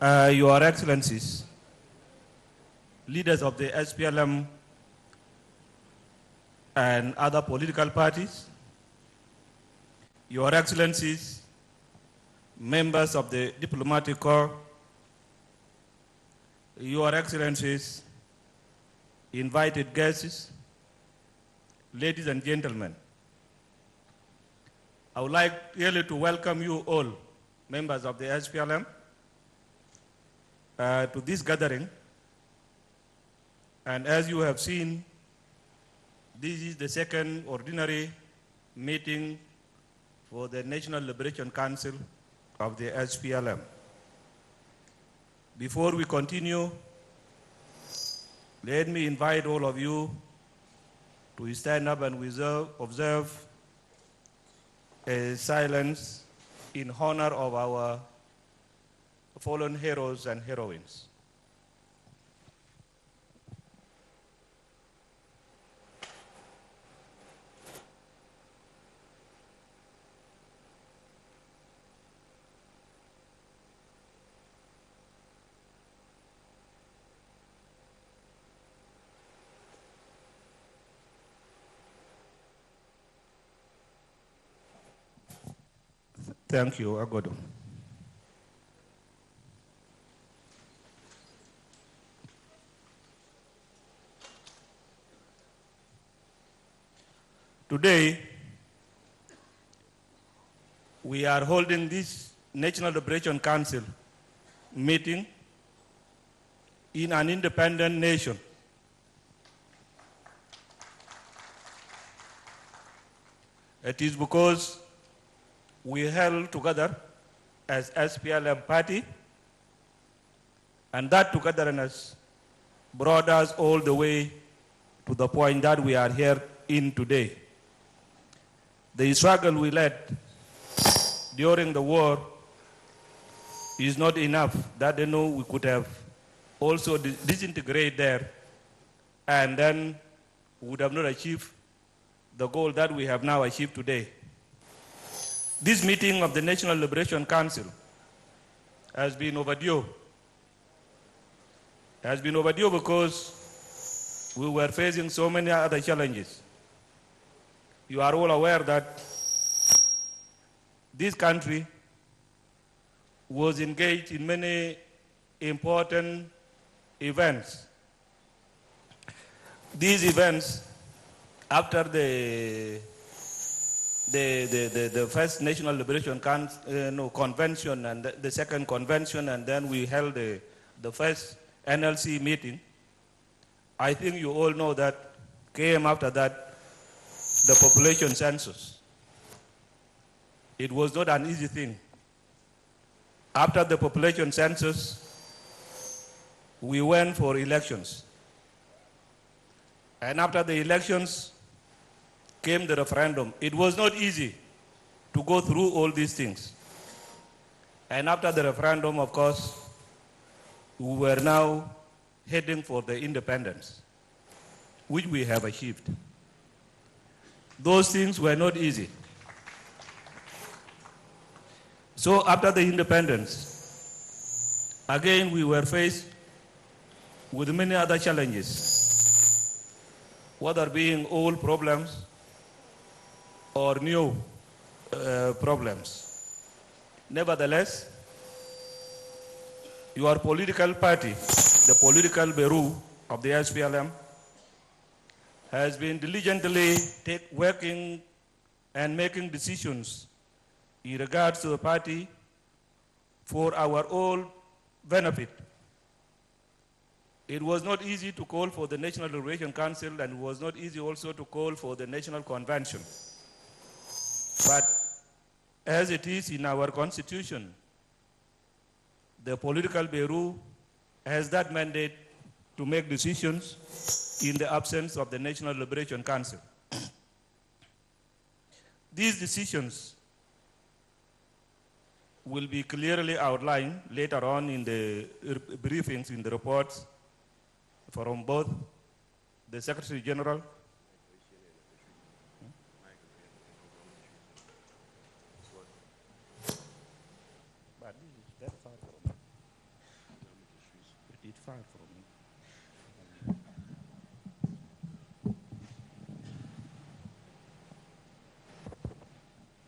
Your Excellencies, leaders of the SPLM and other political parties, Your Excellencies, members of the diplomatic corps, Your Excellencies, invited guests, ladies and gentlemen, I would like really to welcome you all, members of the SPLM, to this gathering. And as you have seen, this is the second ordinary meeting for the National Liberation Council of the SPLM. Before we continue, let me invite all of you to stand up and observe a silence in honor of our fallen heroes and heroines. Thank you, Agodo. Today, we are holding this National Liberation Council meeting in an independent nation. It is because we held together as SPLM party, and that togetherness brought us all the way to the point that we are here in today. The struggle we led during the war is not enough. That they know we could have also disintegrated there, and then would have not achieved the goal that we have now achieved today. This meeting of the National Liberation Council has been overdue. It has been overdue because we were facing so many other challenges. You are all aware that this country was engaged in many important events. These events, after the first National Liberation Convention and the second convention, and then we held the first NLC meeting, I think you all know that came after that the population census. It was not an easy thing. After the population census, we went for elections. And after the elections came the referendum. It was not easy to go through all these things. And after the referendum, of course, we were now heading for the independence, which we have achieved. Those things were not easy. So after the independence, again we were faced with many other challenges, whether being old problems or new problems. Nevertheless, your political party, the political bureau of the SPLM, has been diligently working and making decisions in regards to the party for our all benefit. It was not easy to call for the National Liberation Council, and it was not easy also to call for the National Convention. But as it is in our constitution, the political bureau has that mandate to make decisions in the absence of the National Liberation Council. These decisions will be clearly outlined later on in the briefings, in the reports from both the Secretary General far from me.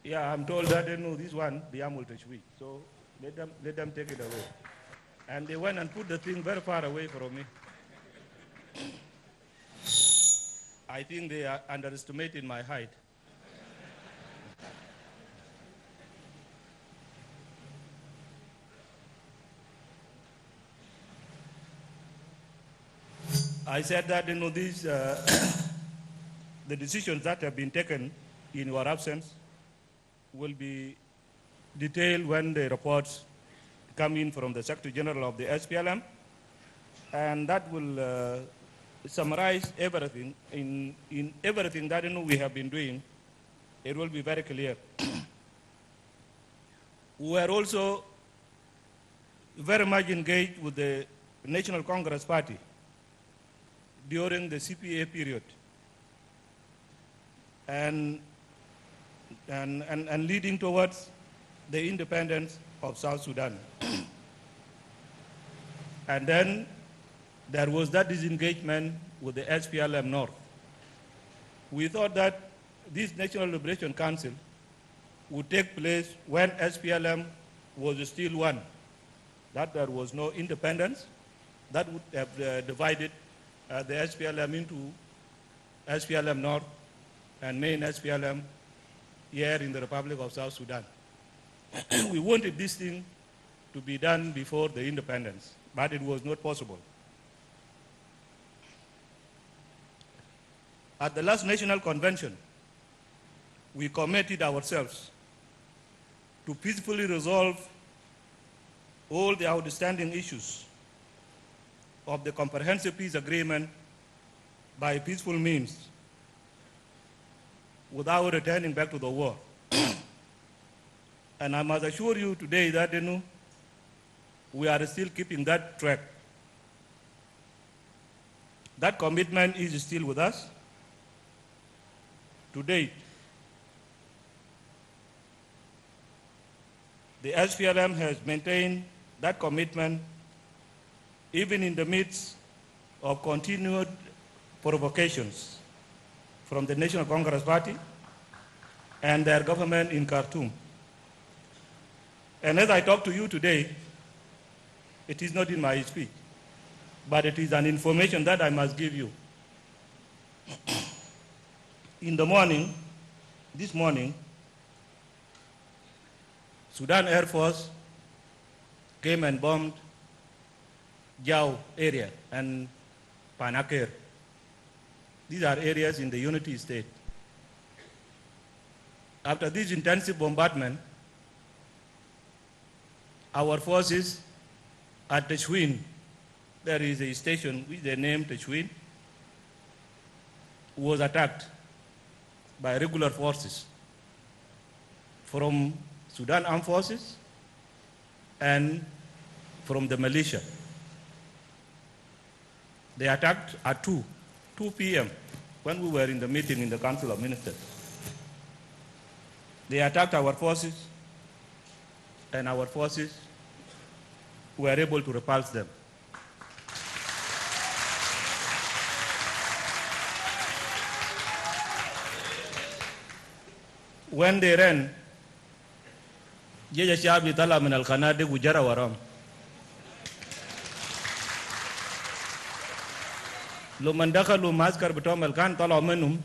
Yeah, I'm told that they know this one, the Amul Tashwi. So let them take it away. And they went and put the thing very far away from me. I think they are underestimating my height. I said that these, the decisions that have been taken in your absence will be detailed when the reports come in from the Secretary General of the SPLM, and that will summarize everything. In everything that we have been doing, it will be very clear. We are also very much engaged with the National Congress Party during the CPA period, and leading towards the independence of South Sudan. And then there was that disengagement with the SPLM North. We thought that this National Liberation Council would take place when SPLM was still one, that there was no independence, that would have divided the SPLM into SPLM North and main SPLM here in the Republic of South Sudan. We wanted this thing to be done before the independence, but it was not possible. At the last National Convention, we committed ourselves to peacefully resolve all the outstanding issues of the Comprehensive Peace Agreement by peaceful means without returning back to the war. And I must assure you today that we are still keeping that track. That commitment is still with us. To date, the SPLM has maintained that commitment even in the midst of continued provocations from the National Congress Party and their government in Khartoum. And as I talk to you today, it is not in my speech, but it is an information that I must give you. In the morning, this morning, Sudan Air Force came and bombed Jau area and Panakir. These are areas in the Unity State. After this intensive bombardment, our forces at Tashwin, there is a station which they named Tashwin, was attacked by regular forces from Sudan Armed Forces and from the militia. They attacked at 2 p.m. when we were in the meeting in the Council of Ministers. They attacked our forces, and our forces were able to repulse them. When they ran, جيش الشعب طلع من الخنادق وجرى وراهم. لما دخلوا معسكر بتوعهم الكان طلعوا منهم،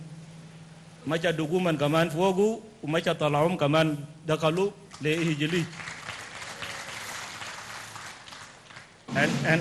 مشى دقوما كمان فوقوا ومشى طلعوهم كمان دخلوا لهجليج. And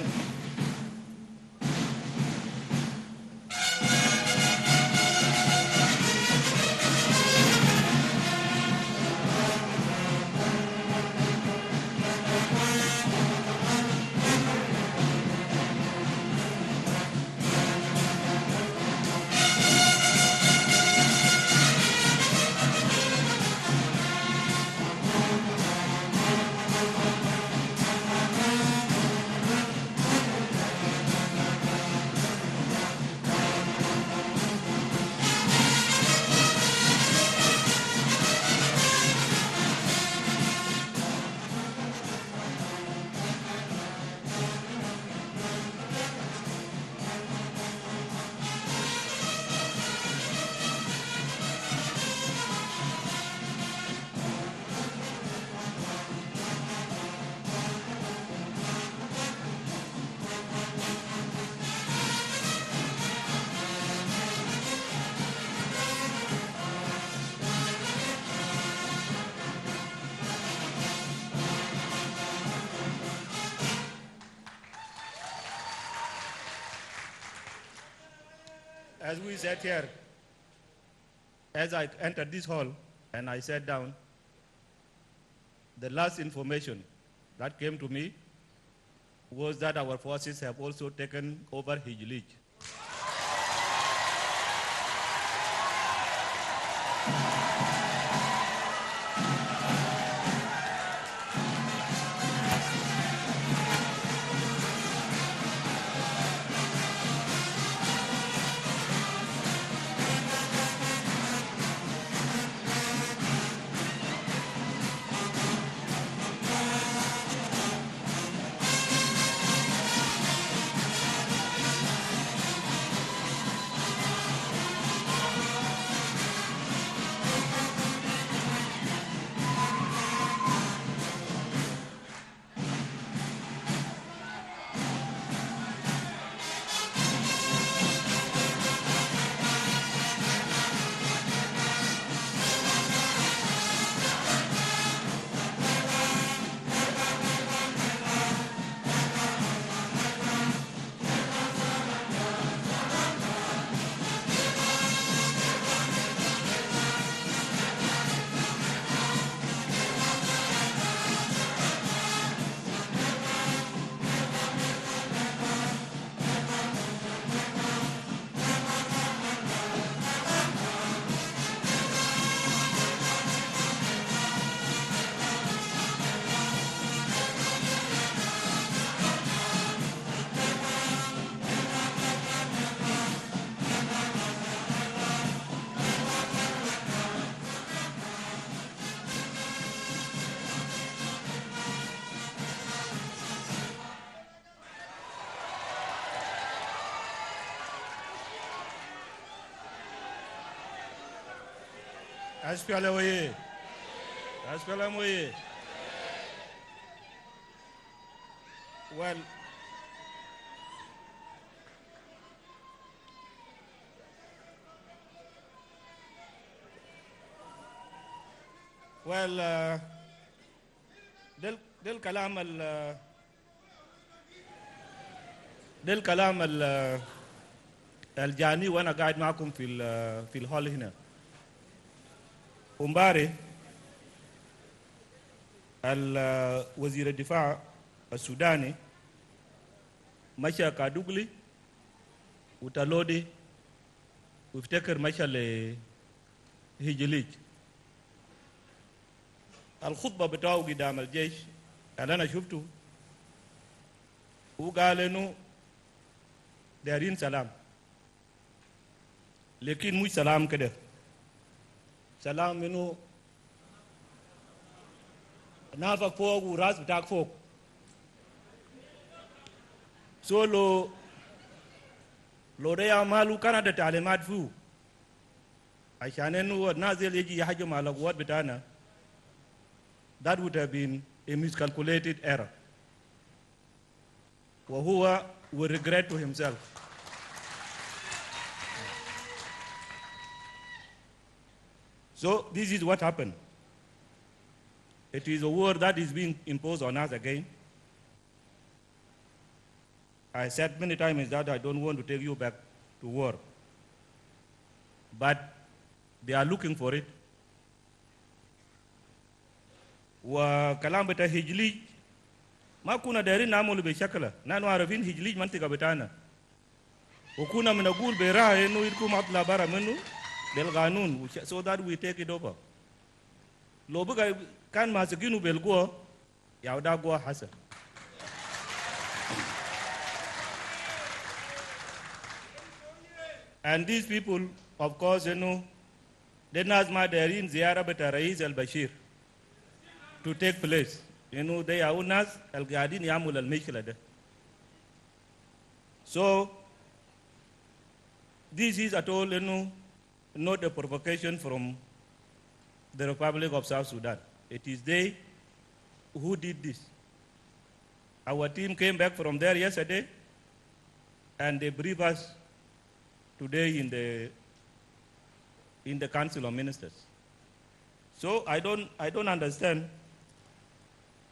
as we sat here, as I entered this hall and I sat down, the last information that came to me was that our forces have also taken over Hijlij. SPLM oye! SPLM oye! Well, ده الكلام الجاني وانا قاعد معكم في الهول هنا. امبارح وزير الدفاع السوداني مشى كادوغلي وتالودي وافتكر مشى لهجليج. الخطبة بتاعه قدام الجيش اللي أنا شفته وقال إنه دارين سلام، لكن مش سلام كده، سلام إنه نافك فوق وراس بتاعك فوق. لو ده يعملوا كان ده تعليمات فيه عشان إنه نازل يجي يهجم على القوات بتاعنا. That would have been a miscalculated error. وهو will regret to himself. So this is what happened. It is a war that is being imposed on us again. I said many times that I don't want to take you back to war. But they are looking for it. وكلام بتاع هجليج ما كنا دايرين نعمله بشكله، نحن عارفين هجليج منطقة بتاعنا وكنا بنقول براه انه يكون اطلع برا منه بالقانون so that we take it over. لو بقى كان ماسكينه بالقوة يا ده قوة حسن. And these people of course انه ده ناس ما دايرين زيارة بتاع رئيس البشير to take place. إنه ده يا ناس القاعدين يعملوا المشكلة ده. So this is at all إنه not a provocation from the Republic of South Sudan. It is they who did this. Our team came back from there yesterday and they briefed us today in the Council of Ministers. So I don't understand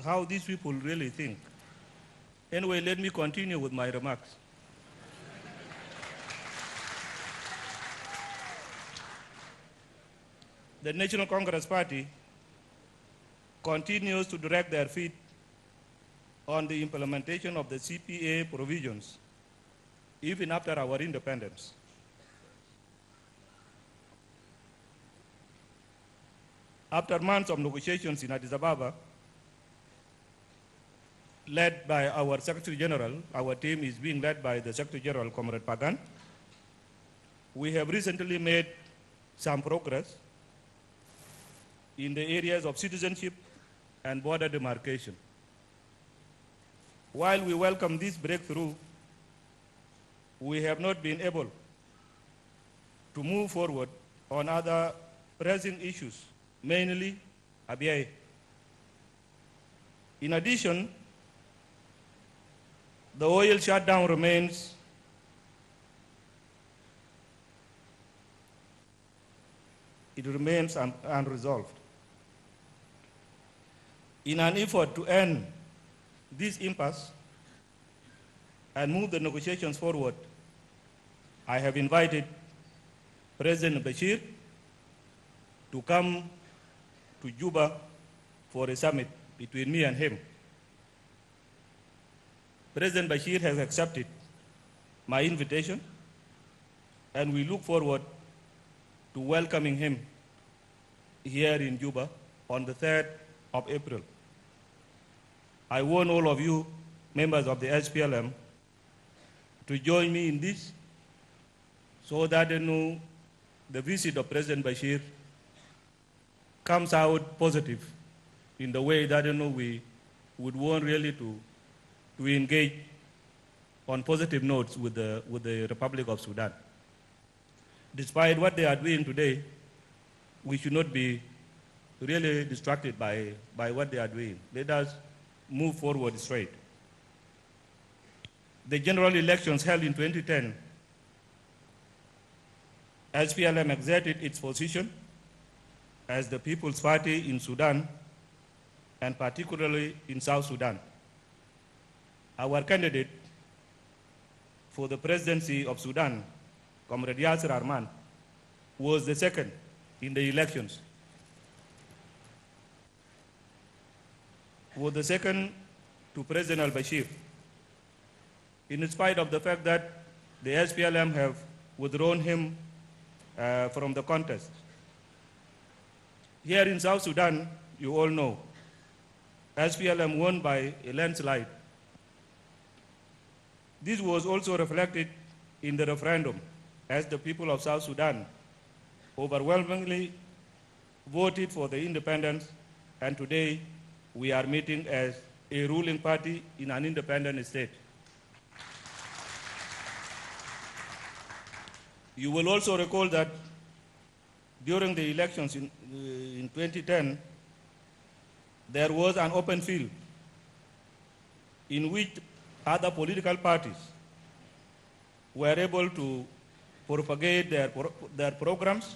how these people really think. Anyway, let me continue with my remarks. the National Congress Party continues to direct their feet on the implementation of the CPA provisions, even after our independence. After months of negotiations in Addis Ababa, led by our Secretary General, our team is being led by the Secretary General, Comrade Pagan, we have recently made some progress in the areas of citizenship and border demarcation. While we welcome this breakthrough, we have not been able to move forward on other pressing issues, mainly ABI. In addition, the oil shutdown remains unresolved. In an effort to end this impasse and move the negotiations forward, I have invited President Bashir to come to Juba for a summit between me and him. President Bashir has accepted my invitation, and we look forward to welcoming him here in Juba on the 3rd of April. I warn all of you, members of the SPLM, to join me in this so that the visit of President Bashir comes out positive in the way that we would want really to engage on positive notes with the Republic of Sudan. Despite what they are doing today, we should not be really distracted by what they are doing. Let us move forward straight. The general elections held in 2010, SPLM exerted its position as the People's Party in Sudan, and particularly in South Sudan. Our candidate for the presidency of Sudan, Comrade Yasser Arman, was the second in the elections. Was the second to President al-Bashir, in spite of the fact that the SPLM have withdrawn him from the contest. Here in South Sudan, you all know, SPLM won by a landslide. This was also reflected in the referendum, as the people of South Sudan overwhelmingly voted for the independence, and today we are meeting as a ruling party in an independent state. You will also recall that during the elections in 2010, there was an open field in which other political parties were able to propagate their programs.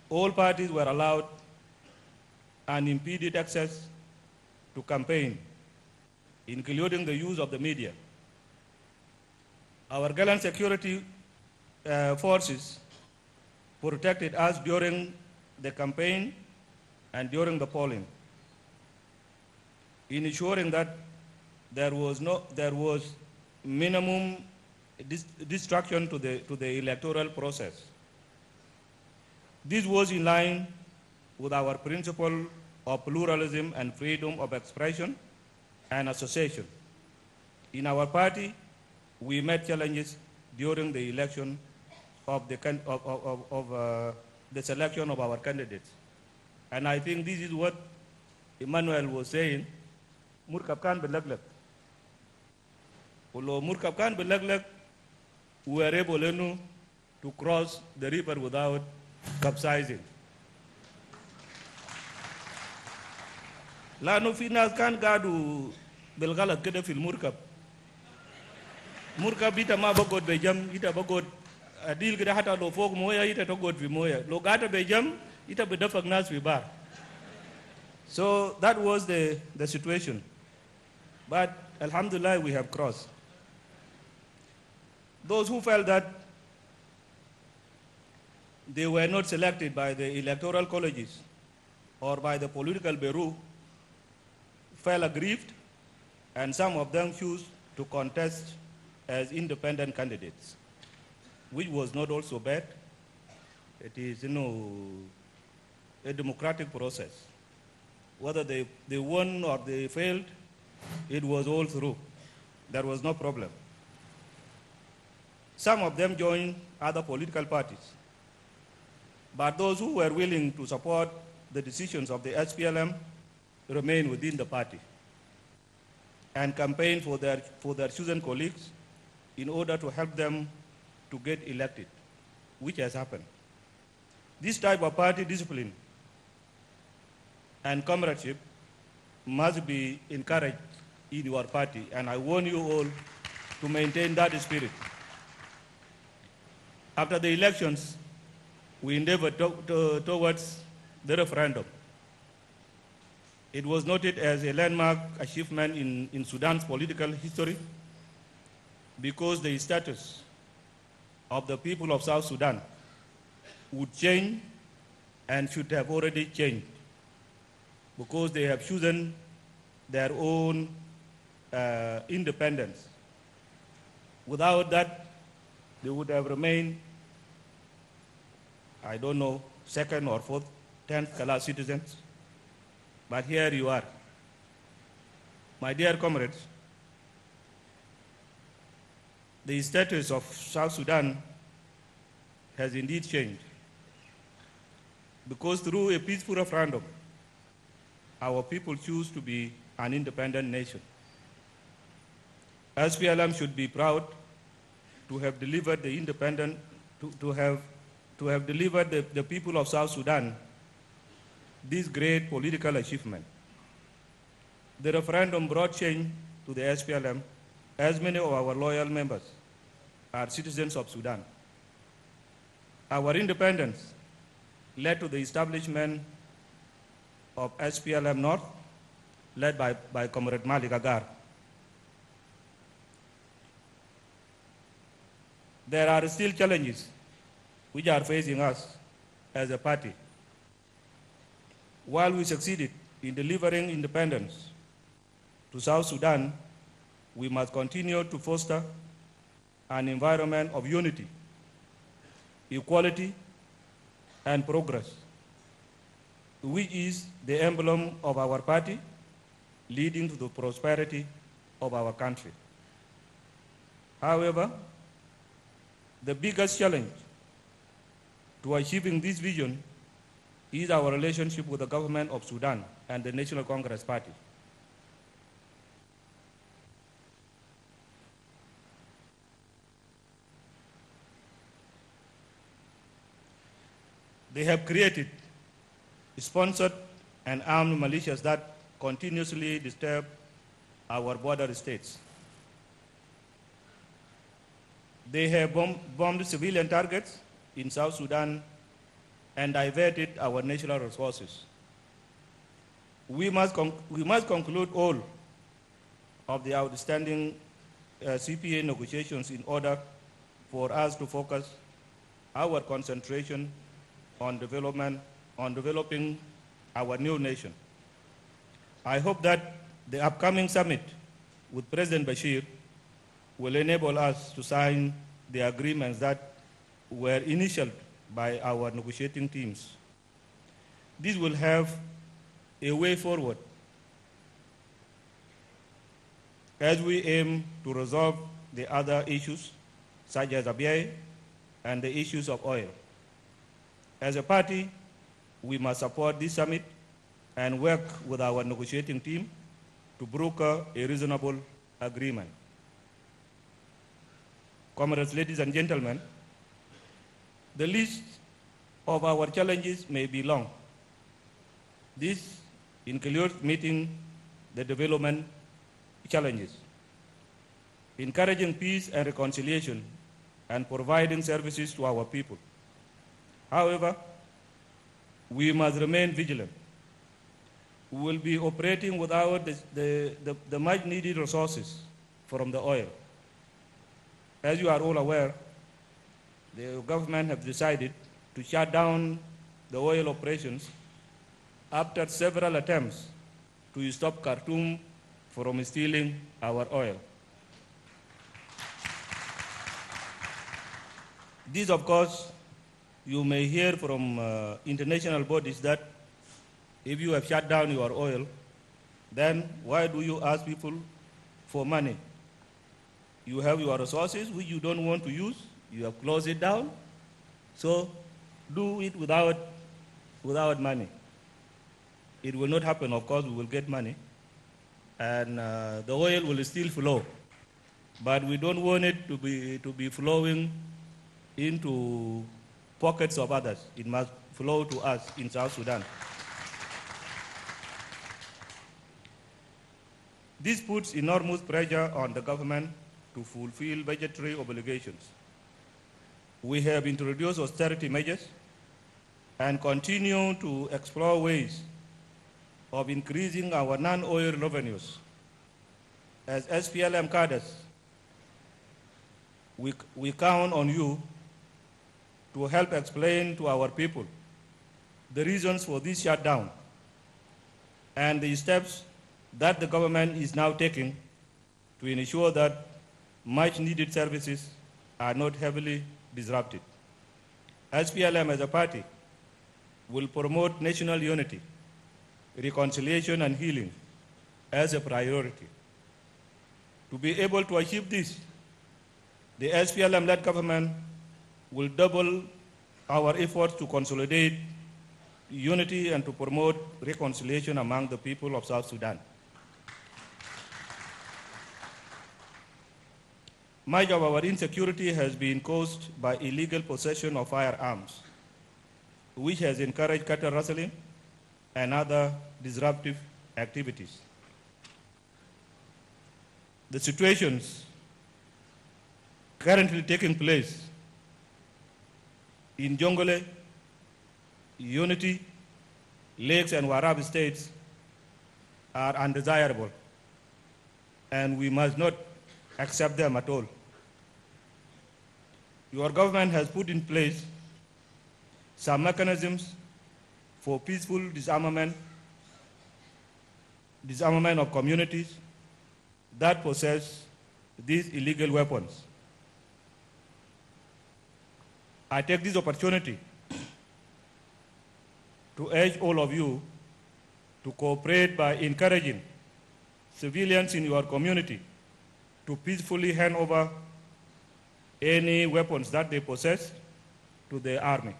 All parties were allowed unimpeded access to campaign, including the use of the media. Our gallant security forces protected us during the campaign and during the polling, in ensuring that there was minimum distraction to the electoral process. This was in line with our principle of pluralism and freedom of expression and association. In our party, we met challenges during the election of the selection of our candidates. And I think this is what Emmanuel was saying, Murkab Khan Belaglag. Although Murkab Khan Belaglag, we were able to cross the river without capsizing. لأنه في ناس كان قادوا بالغلط كده في المركب. مركب إنت ما بقعد بجم، إنت بقعد أديل كده حتى لو فوق موية إنت تقعد في موية. لو قعدت بجم إنت بدفق ناس في بار. So that was the situation. But Alhamdulillah, we have crossed. Those who felt that they were not selected by the electoral colleges or by the political bureau, felt aggrieved, and some of them chose to contest as independent candidates, which was not also bad. It is, a democratic process. Whether they won or they failed, it was all through. There was no problem. Some of them joined other political parties. But those who were willing to support the decisions of the SPLM remained within the party and campaigned for their chosen colleagues in order to help them to get elected, which has happened. This type of party discipline and comradeship must be encouraged in your party, and I warn you all to maintain that spirit. After the elections, we endeavored towards the referendum. It was noted as a landmark achievement in Sudan's political history because the status of the people of South Sudan would change and should have already changed because they have chosen their own independence. Without that, they would have remained, I don't know, second or fourth, 10th class citizens. But here you are. My dear comrades, the status of South Sudan has indeed changed because through a peaceful referendum, our people choose to be an independent nation. SPLM should be proud to have delivered the independent, to have delivered the people of South Sudan this great political achievement. The referendum brought change to the SPLM, as many of our loyal members are citizens of Sudan. Our independence led to the establishment of SPLM North, led by Comrade Malik Agar. There are still challenges which are facing us as a party. While we succeeded in delivering independence to South Sudan, we must continue to foster an environment of unity, equality, and progress, which is the emblem of our party, leading to the prosperity of our country. However, the biggest challenge to achieving this vision is our relationship with the government of Sudan and the National Congress Party. They have created, sponsored, and armed militias that continuously disturb our border states. They have bombed civilian targets in South Sudan and diverted our national resources. We must conclude all of the outstanding CPA negotiations in order for us to focus our concentration on developing our new nation. I hope that the upcoming summit with President Bashir will enable us to sign the agreements that were initialed by our negotiating teams. This will have a way forward as we aim to resolve the other issues, such as Abyei and the issues of oil. As a party, we must support this summit and work with our negotiating team to broker a reasonable agreement. Comrades, ladies and gentlemen, the list of our challenges may be long. This includes meeting the development challenges, encouraging peace and reconciliation, and providing services to our people. However, we must remain vigilant. We will be operating without the much needed resources from the oil. As you are all aware, the government have decided to shut down the oil operations after several attempts to stop Khartoum from stealing our oil. This, of course, you may hear from international bodies that if you have shut down your oil, then why do you ask people for money? You have your resources which you don't want to use, you have closed it down, so do it without money. It will not happen, of course, we will get money, and the oil will still flow. But we don't want it to be flowing into pockets of others. It must flow to us in South Sudan. This puts enormous pressure on the government to fulfill budgetary obligations. We have introduced austerity measures and continue to explore ways of increasing our non-oil revenues. As SPLM cadres, we count on you to help explain to our people the reasons for this shutdown and the steps that the government is now taking to ensure that much needed services are not heavily disrupted. SPLM as a party will promote national unity, reconciliation and healing as a priority. To be able to achieve this, the SPLM-led government will double our efforts to consolidate unity and to promote reconciliation among the people of South Sudan. Much of our insecurity has been caused by illegal possession of firearms, which has encouraged cattle rustling and other disruptive activities. The situations currently taking place in Jongole, Unity, Lakes, and Warab states are undesirable, and we must not accept them at all. Your government has put in place some mechanisms for peaceful disarmament of communities that possess these illegal weapons. I take this opportunity to urge all of you to cooperate by encouraging civilians in your community to peacefully hand over any weapons that they possess to the army.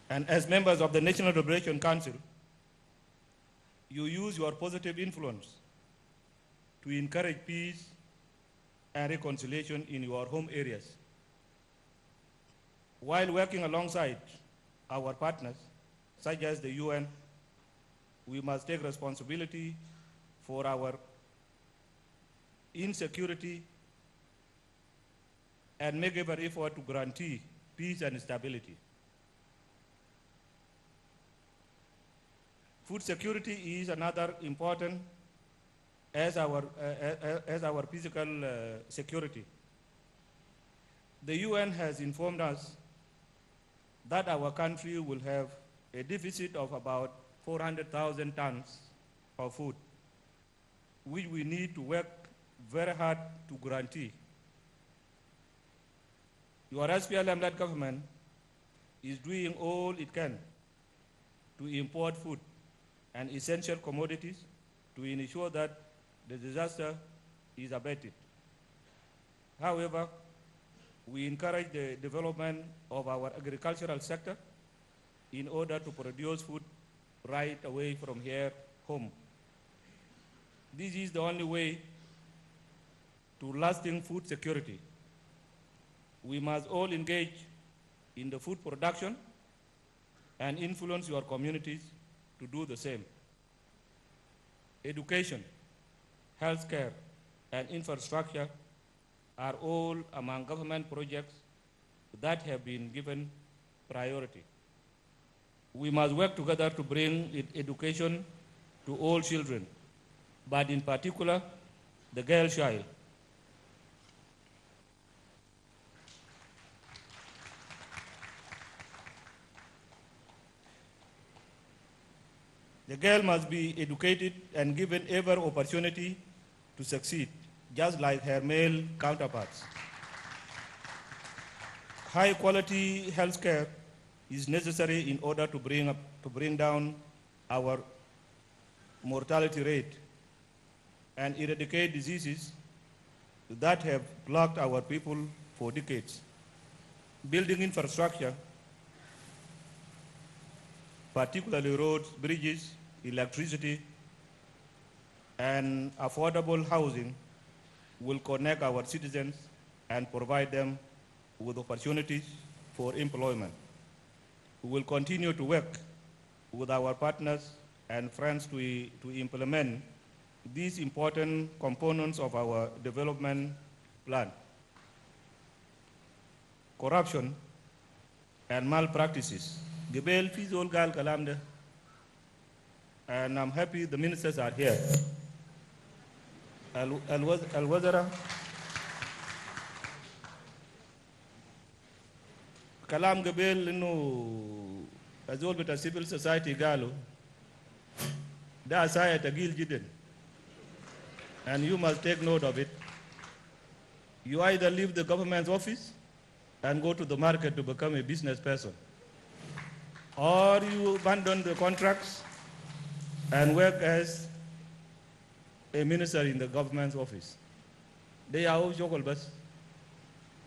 And as members of the National Liberation Council, you use your positive influence to encourage peace and reconciliation in your home areas, while working alongside our partners, such as the UN. We must take responsibility for our insecurity and make every effort to guarantee peace and stability. Food security is another important as our physical security. The UN has informed us that our country will have a deficit of about 400,000 tons of food, which we need to work very hard to guarantee. Your SPLM-led government is doing all it can to import food and essential commodities to ensure that the disaster is abated. However, we encourage the development of our agricultural sector in order to produce food right away from here home. This is the only way to lasting food security. We must all engage in the food production and influence your communities to do the same. Education, healthcare, and infrastructure are all among government projects that have been given priority. We must work together to bring education to all children, but in particular, the girl child. The girl must be educated and given every opportunity to succeed, just like her male counterparts. High-quality health care is necessary in order to bring down our mortality rate and eradicate diseases that have plagued our people for decades. Building infrastructure, particularly roads, bridges, electricity, and affordable housing, will connect our citizens and provide them with opportunities for employment. We will continue to work with our partners and friends to implement these important components of our development plan. Corruption and malpractices. Gebel Fizol Gal Kalamde, and I'm happy the ministers are here. Al-Wazara, Kalam Gebel inu Azol bita civil society Galo, da asaya tagil jiden, and you must take note of it. You either leave the government's office and go to the market to become a business person, or you abandon the contracts and work as a minister in the government's office. They are all jokal bas.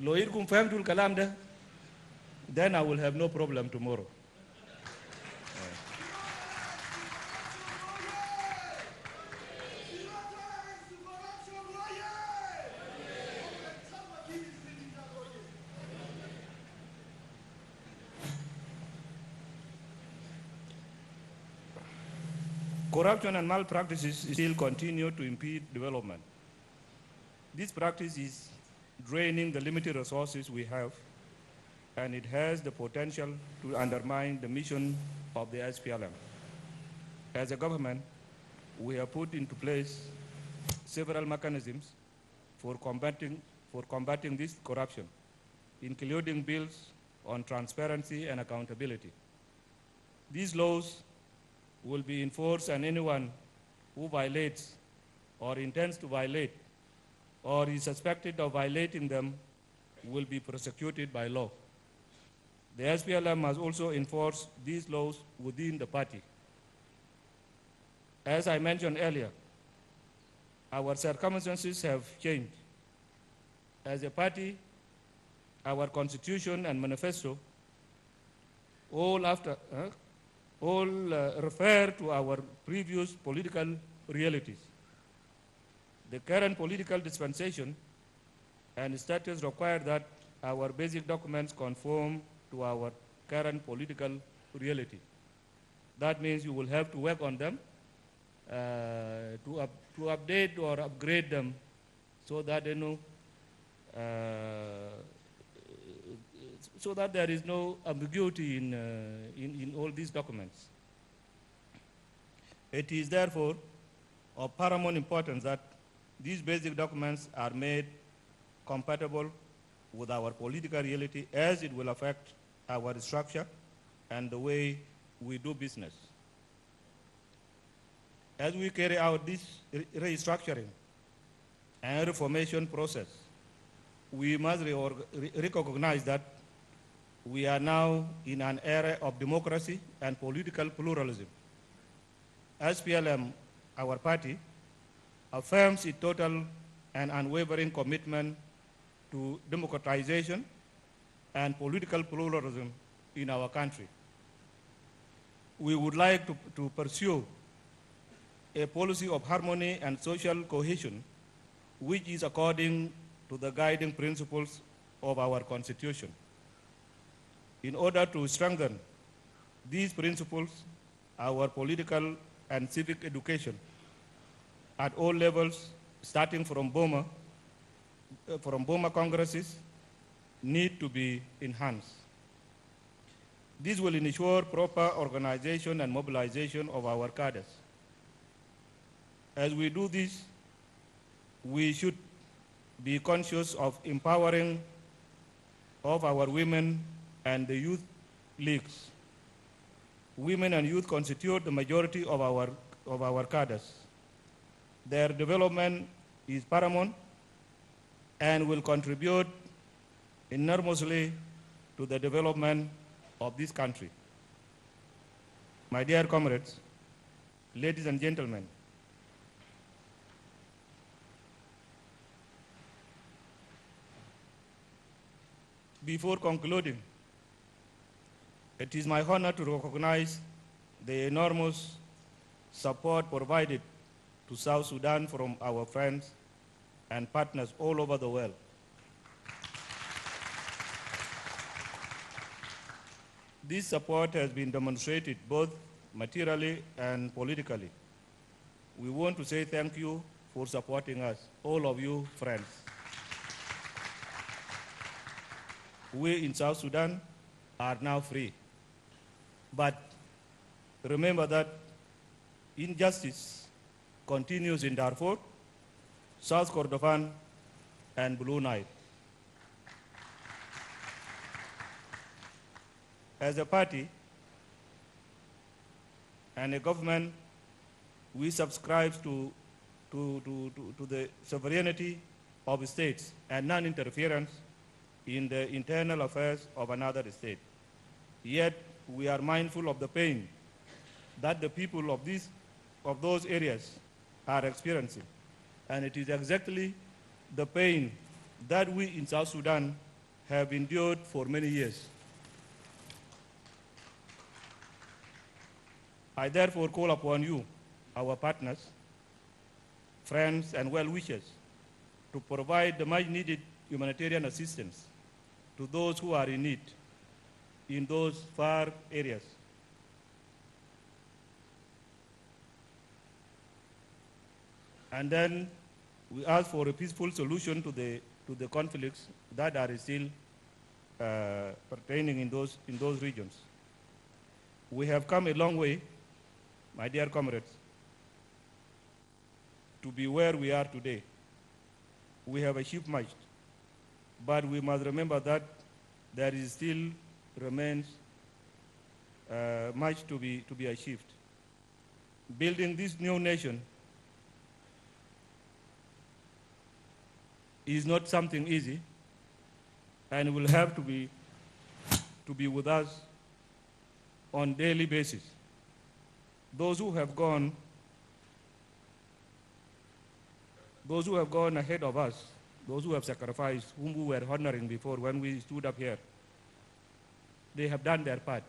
Loir kum fahmtul kalam da, then I will have no problem tomorrow. Corruption and malpractices still continue to impede development. This practice is draining the limited resources we have, and it has the potential to undermine the mission of the SPLM. As a government, we have put into place several mechanisms for combating this corruption, including bills on transparency and accountability. These laws will be enforced, and anyone who violates or intends to violate or is suspected of violating them will be prosecuted by law. The SPLM must also enforce these laws within the party. As I mentioned earlier, our circumstances have changed. As a party, our constitution and manifesto all refer to our previous political realities. The current political dispensation and status require that our basic documents conform to our current political reality. That means you will have to work on them to update or upgrade them so that so that there is no ambiguity in all these documents. It is therefore of paramount importance that these basic documents are made compatible with our political reality, as it will affect our structure and the way we do business. As we carry out this restructuring and reformation process, we must recognize that we are now in an era of democracy and political pluralism. SPLM, our party, affirms its total and unwavering commitment to democratization and political pluralism in our country. We would like to pursue a policy of harmony and social cohesion, which is according to the guiding principles of our Constitution. In order to strengthen these principles, our political and civic education at all levels, starting from Boma congresses, need to be enhanced. This will ensure proper organization and mobilization of our cadres. As we do this, we should be conscious of empowering of our women and the youth leagues. Women and youth constitute the majority of our cadres. Their development is paramount and will contribute enormously to the development of this country. My dear comrades, ladies and gentlemen, before concluding, it is my honor to recognize the enormous support provided to South Sudan from our friends and partners all over the world. This support has been demonstrated both materially and politically. We want to say thank you for supporting us, all of you friends. We in South Sudan are now free. But remember that injustice continues in Darfur, South Kordofan, and Blue Nile. As a party and a government, we subscribe to the sovereignty of states and non-interference in the internal affairs of another state. Yet, we are mindful of the pain that the people of those areas are experiencing. And it is exactly the pain that we in South Sudan have endured for many years. I therefore call upon you, our partners, friends, and well-wishers, to provide the much-needed humanitarian assistance to those who are in need in those far areas. And then we ask for a peaceful solution to the conflicts that are still pertaining in those regions. We have come a long way, my dear comrades, to be where we are today. We have achieved much, but we must remember that there is still remains much to be achieved. Building this new nation is not something easy, and will have to be with us on a daily basis. Those who have gone ahead of us, those who have sacrificed, whom we were honoring before when we stood up here, they have done their part.